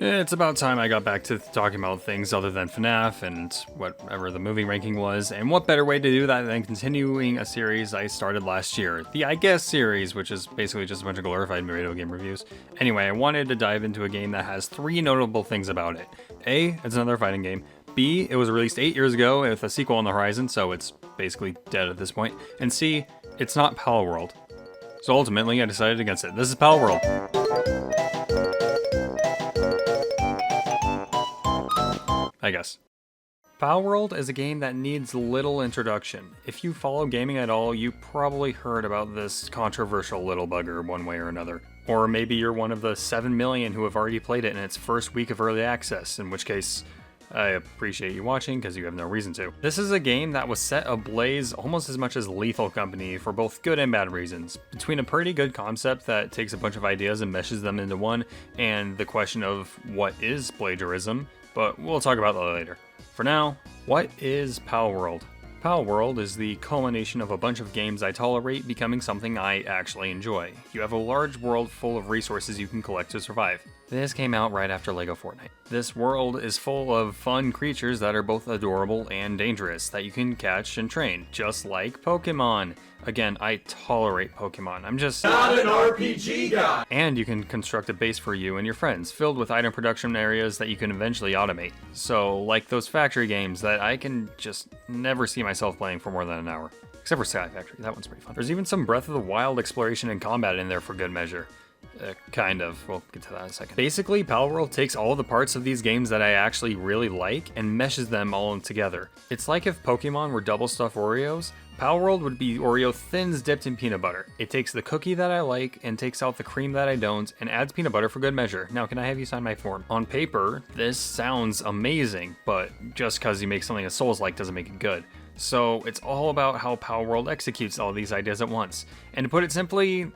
It's about time I got back to talking about things other than FNAF and whatever the movie ranking was, and what better way to do that than continuing a series I started last year, the I Guess series, which is basically just a bunch of glorified video game reviews. Anyway, I wanted to dive into a game that has three notable things about it. A, it's another fighting game. B, it was released 8 years ago with a sequel on the horizon, so it's basically dead at this point. And C, it's not Palworld. So ultimately, I decided against it. This is Palworld. I guess. Palworld is a game that needs little introduction. If you follow gaming at all, you probably heard about this controversial little bugger one way or another. Or maybe you're one of the 7 million who have already played it in its first week of early access, in which case, I appreciate you watching because you have no reason to. This is a game that was set ablaze almost as much as Lethal Company for both good and bad reasons. Between a pretty good concept that takes a bunch of ideas and meshes them into one, and the question of what is plagiarism, but we'll talk about that later. For now, what is Palworld? Palworld is the culmination of a bunch of games I tolerate becoming something I actually enjoy. You have a large world full of resources you can collect to survive. This came out right after LEGO Fortnite. This world is full of fun creatures that are both adorable and dangerous that you can catch and train, just like Pokemon. Again, I tolerate Pokemon, I'm just not an RPG guy! And you can construct a base for you and your friends, filled with item production areas that you can eventually automate. So, like those factory games that I can just never see myself playing for more than an hour. Except for Sky Factory, that one's pretty fun. There's even some Breath of the Wild exploration and combat in there for good measure. Kind of. We'll get to that in a second. Basically, Palworld takes all the parts of these games that I actually really like and meshes them all together. It's like if Pokemon were double stuffed Oreos, Palworld would be Oreo thins dipped in peanut butter. It takes the cookie that I like and takes out the cream that I don't and adds peanut butter for good measure. Now, can I have you sign my form? On paper, this sounds amazing, but just because you make something a Souls-like doesn't make it good. So it's all about how Palworld executes all these ideas at once. And to put it simply,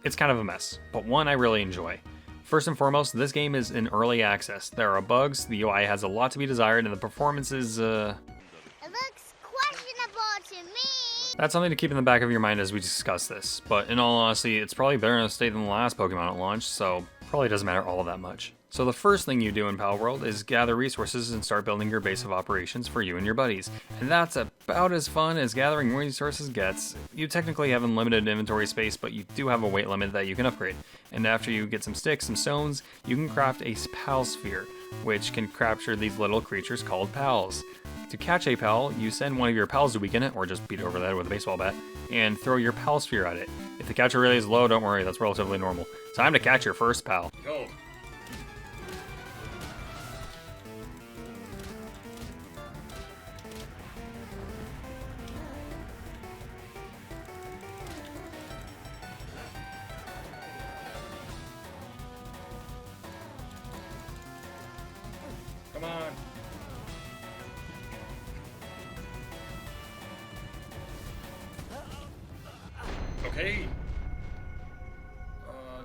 it's kind of a mess, but one I really enjoy. First and foremost, this game is in early access. There are bugs, the UI has a lot to be desired, and the performance is, It looks questionable to me. That's something to keep in the back of your mind as we discuss this, but in all honesty, it's probably better in a state than the last Pokemon at launch, so probably doesn't matter all that much. So the first thing you do in Palworld is gather resources and start building your base of operations for you and your buddies. And that's about as fun as gathering resources gets. You technically have unlimited inventory space, but you do have a weight limit that you can upgrade. And after you get some sticks, some stones, you can craft a pal sphere, which can capture these little creatures called pals. To catch a pal, you send one of your pals to weaken it, or just beat over that with a baseball bat, and throw your pal sphere at it. If the catcher really is low, don't worry, that's relatively normal. Time to catch your first pal. Go. Come on. Okay.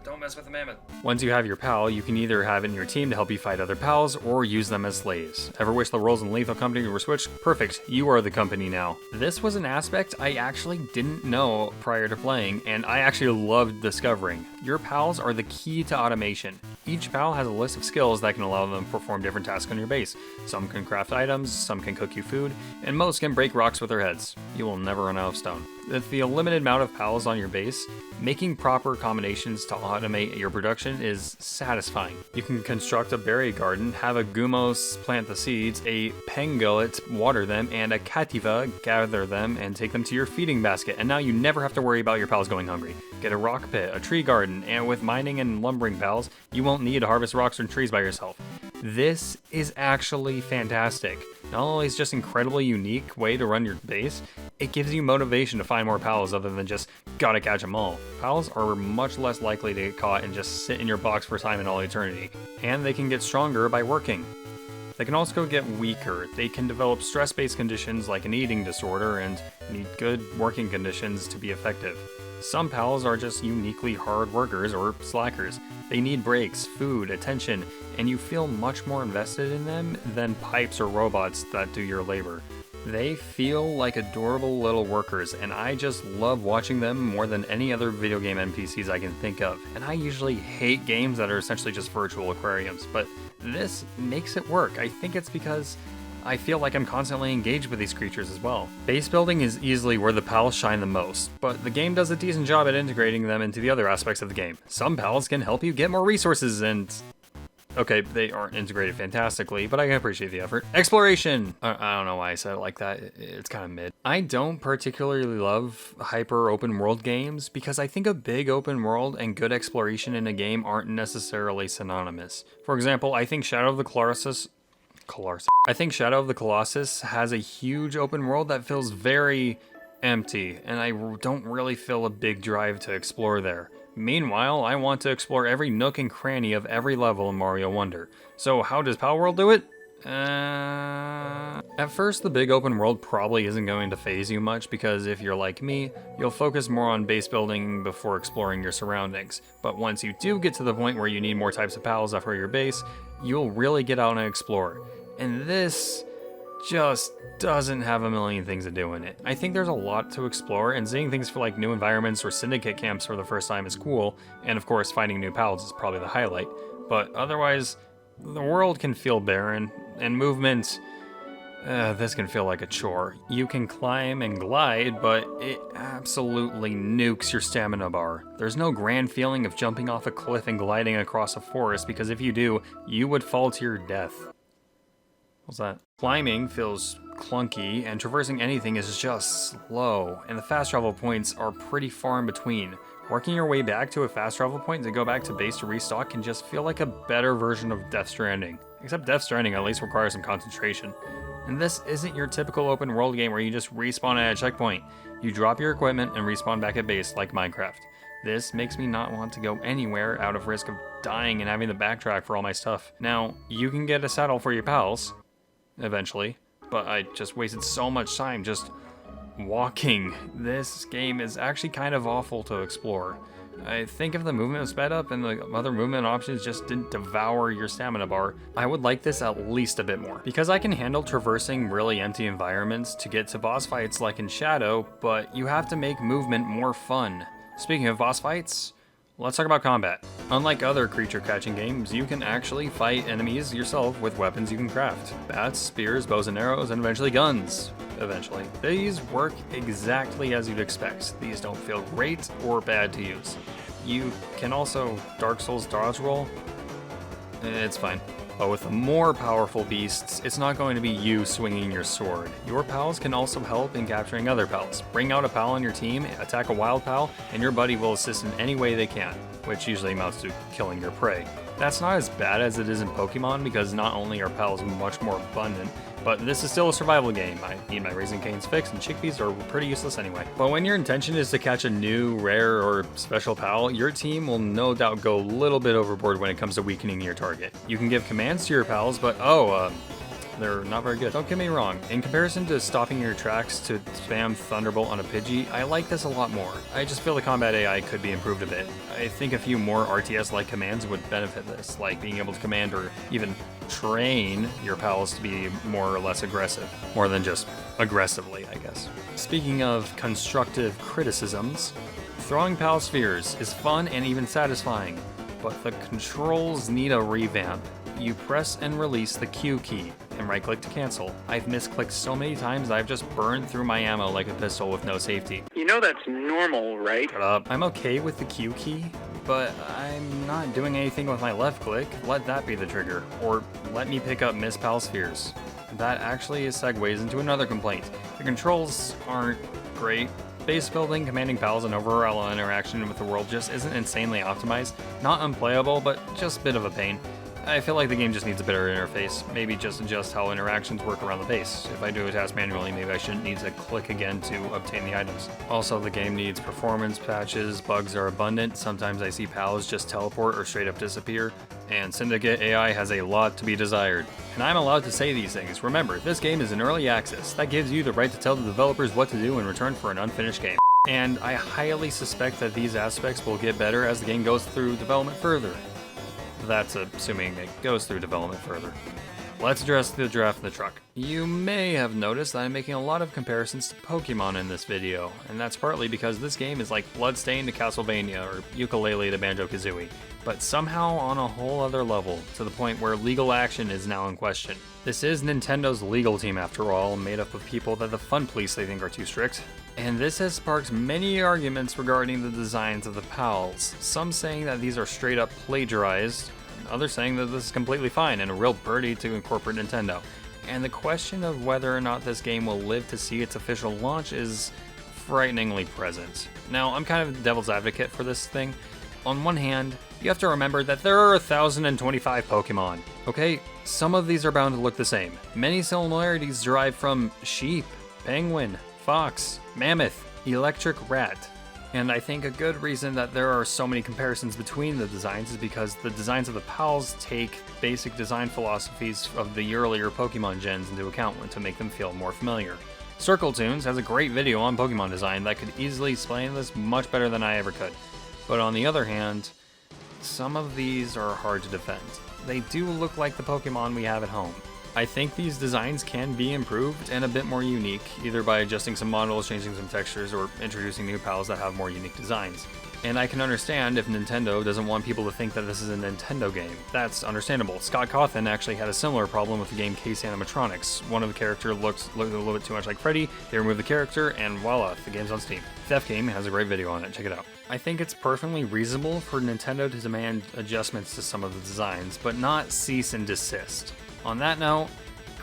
Don't mess with the mammoth. Once you have your pal, you can either have it in your team to help you fight other pals, or use them as slaves. Ever wish the roles in Lethal Company were switched? Perfect, you are the company now. This was an aspect I actually didn't know prior to playing, and I actually loved discovering. Your pals are the key to automation. Each pal has a list of skills that can allow them to perform different tasks on your base. Some can craft items, some can cook you food, and most can break rocks with their heads. You will never run out of stone. With the limited amount of pals on your base, making proper combinations to automate your production is satisfying. You can construct a berry garden, have a Gumos plant the seeds, a Pangolin water them, and a Cativa gather them and take them to your feeding basket, and now you never have to worry about your pals going hungry. Get a rock pit, a tree garden, and with mining and lumbering pals, you won't need to harvest rocks and trees by yourself. This is actually fantastic. Not only is it just an incredibly unique way to run your base, it gives you motivation to find more pals other than just gotta catch them all. Pals are much less likely to get caught and just sit in your box for time in all eternity, and they can get stronger by working. They can also get weaker. They can develop stress-based conditions like an eating disorder and need good working conditions to be effective. Some pals are just uniquely hard workers or slackers. They need breaks, food, attention, and you feel much more invested in them than pipes or robots that do your labor. They feel like adorable little workers, and I just love watching them more than any other video game NPCs I can think of. And I usually hate games that are essentially just virtual aquariums, but this makes it work. I think it's because I feel like I'm constantly engaged with these creatures as well. Base building is easily where the pals shine the most, but the game does a decent job at integrating them into the other aspects of the game. Some pals can help you get more resources and... okay, they aren't integrated fantastically, but I can appreciate the effort. Exploration! I don't know why I said it like that, it's kind of mid. I don't particularly love hyper open world games because I think a big open world and good exploration in a game aren't necessarily synonymous. For example, I think Shadow of the Colossus has a huge open world that feels very empty, and I don't really feel a big drive to explore there. Meanwhile, I want to explore every nook and cranny of every level in Mario Wonder. So how does Palworld do it? At first, the big open world probably isn't going to faze you much because if you're like me, you'll focus more on base building before exploring your surroundings. But once you do get to the point where you need more types of pals for your base, you'll really get out and explore. And this just doesn't have a million things to do in it. I think there's a lot to explore, and seeing things for like new environments or syndicate camps for the first time is cool, and of course finding new pals is probably the highlight, but otherwise, the world can feel barren, and movement, this can feel like a chore. You can climb and glide, but it absolutely nukes your stamina bar. There's no grand feeling of jumping off a cliff and gliding across a forest, because if you do, you would fall to your death. What's that? Climbing feels clunky, and traversing anything is just slow, and the fast travel points are pretty far in between. Working your way back to a fast travel point to go back to base to restock can just feel like a better version of Death Stranding. Except Death Stranding at least requires some concentration. And this isn't your typical open world game where you just respawn at a checkpoint. You drop your equipment and respawn back at base like Minecraft. This makes me not want to go anywhere out of risk of dying and having to backtrack for all my stuff. Now, you can get a saddle for your pals, eventually, but I just wasted so much time just walking. This game is actually kind of awful to explore. I think if the movement was sped up and the other movement options just didn't devour your stamina bar, I would like this at least a bit more. Because I can handle traversing really empty environments to get to boss fights like in Shadow, but you have to make movement more fun. Speaking of boss fights, let's talk about combat. Unlike other creature catching games, you can actually fight enemies yourself with weapons you can craft. Bats, spears, bows and arrows, and eventually guns. These work exactly as you'd expect. These don't feel great or bad to use. You can also Dark Souls dodge roll. It's fine. But with the more powerful beasts, it's not going to be you swinging your sword. Your pals can also help in capturing other pals. Bring out a pal on your team, attack a wild pal, and your buddy will assist in any way they can, which usually amounts to killing your prey. That's not as bad as it is in Pokemon because not only are pals much more abundant, but this is still a survival game. I need my Raising Cane's fixed, and chickpeas are pretty useless anyway. But when your intention is to catch a new, rare, or special pal, your team will no doubt go a little bit overboard when it comes to weakening your target. You can give commands to your pals, but they're not very good. Don't get me wrong, in comparison to stopping your tracks to spam Thunderbolt on a Pidgey, I like this a lot more. I just feel the combat AI could be improved a bit. I think a few more RTS-like commands would benefit this, like being able to command or even train your pals to be more or less aggressive. More than just aggressively, I guess. Speaking of constructive criticisms, throwing pal spheres is fun and even satisfying, but the controls need a revamp. You press and release the Q key, and right-click to cancel. I've misclicked so many times I've just burned through my ammo like a pistol with no safety. You know that's normal, right? Shut up. I'm okay with the Q key, but I'm not doing anything with my left click. Let that be the trigger. Or let me pick up Miss Pal Spheres. That actually segues into another complaint. The controls aren't great. Base building, commanding pals, and overall interaction with the world just isn't insanely optimized. Not unplayable, but just a bit of a pain. I feel like the game just needs a better interface. Maybe just adjust how interactions work around the base. If I do a task manually, maybe I shouldn't need to click again to obtain the items. Also, the game needs performance patches, bugs are abundant, sometimes I see pals just teleport or straight up disappear, and Syndicate AI has a lot to be desired. And I'm allowed to say these things. Remember, this game is in early access. That gives you the right to tell the developers what to do in return for an unfinished game. And I highly suspect that these aspects will get better as the game goes through development further. That's assuming it goes through development further. let's address the giraffe in the truck. You may have noticed that I'm making a lot of comparisons to Pokemon in this video, and that's partly because this game is like Bloodstained to Castlevania or Ukulele to Banjo-Kazooie, but somehow on a whole other level, to the point where legal action is now in question. This is Nintendo's legal team after all, made up of people that the fun police they think are too strict. And this has sparked many arguments regarding the designs of the PALs, some saying that these are straight up plagiarized, others saying that this is completely fine and a real birdie to incorporate Nintendo. And the question of whether or not this game will live to see its official launch is frighteningly present. Now, I'm kind of the devil's advocate for this thing. On one hand, you have to remember that there are 1,025 Pokemon, okay? Some of these are bound to look the same. Many similarities derive from sheep, penguin, fox, mammoth, electric rat. And I think a good reason that there are so many comparisons between the designs is because the designs of the PALs take basic design philosophies of the earlier Pokemon gens into account to make them feel more familiar. Circle Tunes has a great video on Pokemon design that could easily explain this much better than I ever could. But on the other hand, some of these are hard to defend. They do look like the Pokemon we have at home. I think these designs can be improved and a bit more unique, either by adjusting some models, changing some textures, or introducing new PALs that have more unique designs. And I can understand if Nintendo doesn't want people to think that this is a Nintendo game. That's understandable. Scott Cawthon actually had a similar problem with the game Case Animatronics. One of the characters looked a little bit too much like Freddy, they removed the character, and voila, the game's on Steam. Theft Game has a great video on it, check it out. I think it's perfectly reasonable for Nintendo to demand adjustments to some of the designs, but not cease and desist. On that note,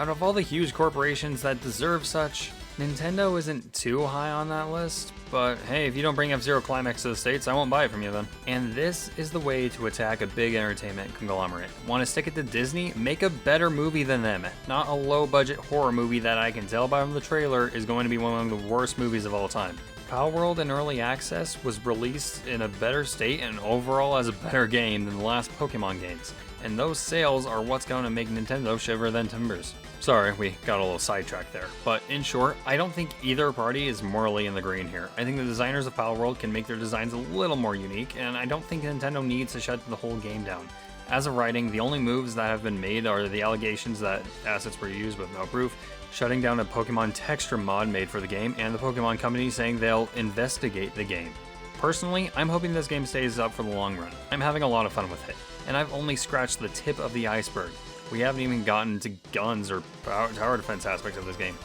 out of all the huge corporations that deserve such, Nintendo isn't too high on that list, but hey, if you don't bring F-Zero Climax to the States, I won't buy it from you then. And this is the way to attack a big entertainment conglomerate. Want to stick it to Disney? Make a better movie than them, not a low-budget horror movie that I can tell by the trailer is going to be one of the worst movies of all time. Palworld in Early Access was released in a better state and overall as a better game than the last Pokemon games. And those sales are what's going to make Nintendo shiver than timbers. Sorry, we got a little sidetracked there. But in short, I don't think either party is morally in the green here. I think the designers of Palworld can make their designs a little more unique, and I don't think Nintendo needs to shut the whole game down. As of writing, the only moves that have been made are the allegations that assets were used with no proof, shutting down a Pokemon texture mod made for the game, and the Pokemon Company saying they'll investigate the game. Personally, I'm hoping this game stays up for the long run. I'm having a lot of fun with it, and I've only scratched the tip of the iceberg. We haven't even gotten to guns or tower defense aspects of this game.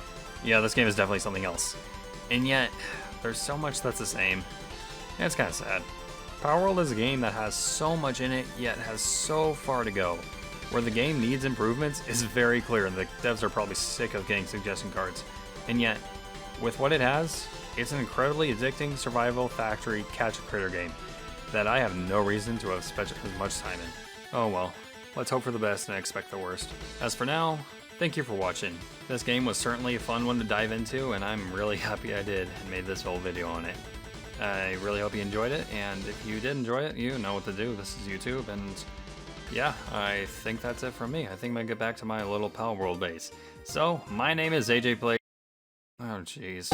Yeah, this game is definitely something else. And yet, there's so much that's the same. And it's kind of sad. Palworld is a game that has so much in it, yet has so far to go. Where the game needs improvements is very clear, and the devs are probably sick of getting suggestion cards. And yet, with what it has, it's an incredibly addicting survival factory catch-a-critter game that I have no reason to have spent as much time in. Oh well. Let's hope for the best and expect the worst. As for now, thank you for watching. This game was certainly a fun one to dive into, and I'm really happy I did and made this whole video on it. I really hope you enjoyed it, and if you did enjoy it, you know what to do. This is YouTube, and yeah, I think that's it from me. I think I'm gonna get back to my little Palworld base. So, my name is AJ Play. Oh jeez.